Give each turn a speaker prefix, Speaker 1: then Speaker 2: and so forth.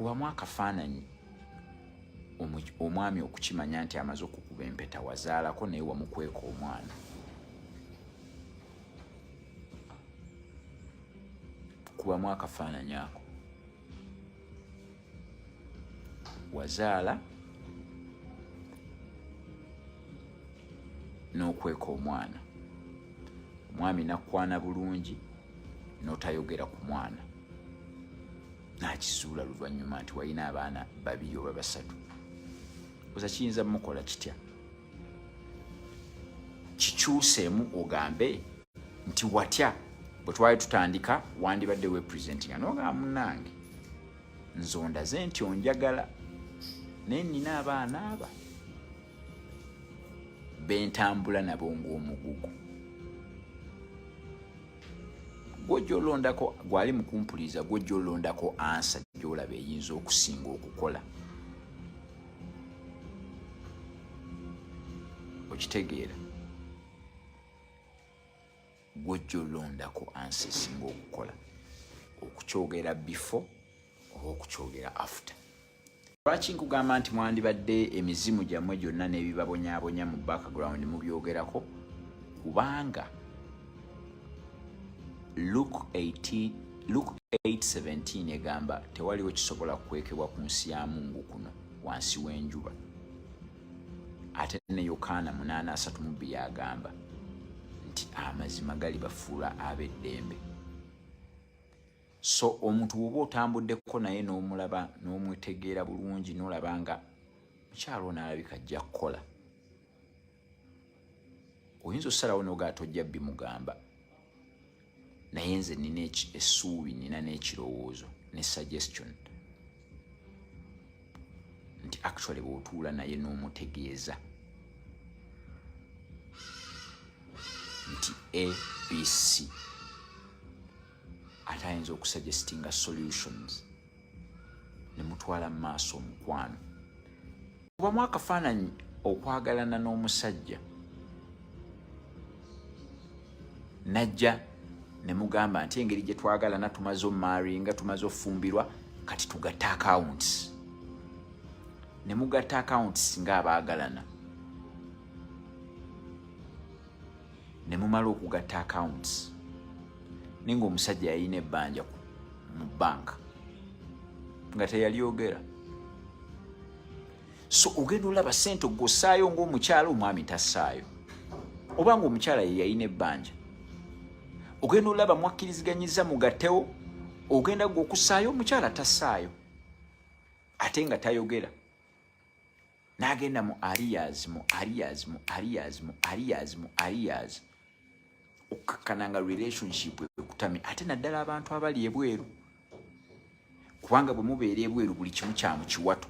Speaker 1: kubamu akafaananyi omwami okukimanya nti amaze okukuba empeta wazaalako naye wamukweka omwana. Kubamu akafaananyi ako. Wazaala n'okweka omwana. Omwami nakwana bulungi n'otayogera ku mwana. N'akizuula luvannyuma nti walina abaana 2 oba 3. Oza kiyinza mukola kitya? Kikyuseemu ogambe nti watya bwe twali tutandika wandibadde weepresentinga n'ogamba munnange nzondaze nti onjagala naye nnina abaana aba bentambula nabo ng'omugugu. Gw'ojjolondako gwali mukumpuliriza gw'ojjolondako ansa gy'olaba eyinza okusinga okukola. Okitegeera? Gw'ojjolondako ansa esinga okukola. Okukyogera before oba okukyogera after. Lwaki nkugamba nti mwandibadde emizimu gyammwe gyonna n'ebibabonyaabonya mu background mubyogerako? Kubanga Luke 8:17 egamba tewaliwo kisobola kukwekebwa ku nsi ya Mungu kuno wansi w'enjuba. Ate ne Yokaana 8:32 agamba nti amazima gali bafuula ab'eddembe. So omuntu bw'oba otambuddeko naye n'omulaba n'omwetegeera bulungi n'olaba nga mukyalo n'alabika ajja kukola, oyinza osalawo n'ogaa tojja bimugamba, naye nze nina essuubi, nina n'ekirowoozo ne suggestion nti actually bw'otuula naye n'omutegeeza nti ABC ate ayinza okusuggestinga solutions ne mutwala mu maaso omukwano. Kubamu akafaananyi okwagalana n'omusajja najja ne mugamba nti engeri gye twagalana tumaze omaringa, tumaze ofumbirwa, kati tugatta accounts. Ne mugatta accounts ng'abaagalana. Ne mumala okugatta accounts. Ninga omusajja yalina ebbanja mu banka nga teyalyogera. So ogenda olaba ssente ogosaayo ng'omukyala, omwami tassaayo. Oba ng'omukyala ye yalina ebbanja, ogenda olaba mwakkiriziganyiza mugattewo, ogenda gw'okussaayo, omukyala tassaayo ate nga tayogera. N'agenda mu arrears. Okukkananga relationship ekutami ate naddala abantu abali ebweru, kubanga bwe mubeera ebweru buli kimu kya mu kiwato.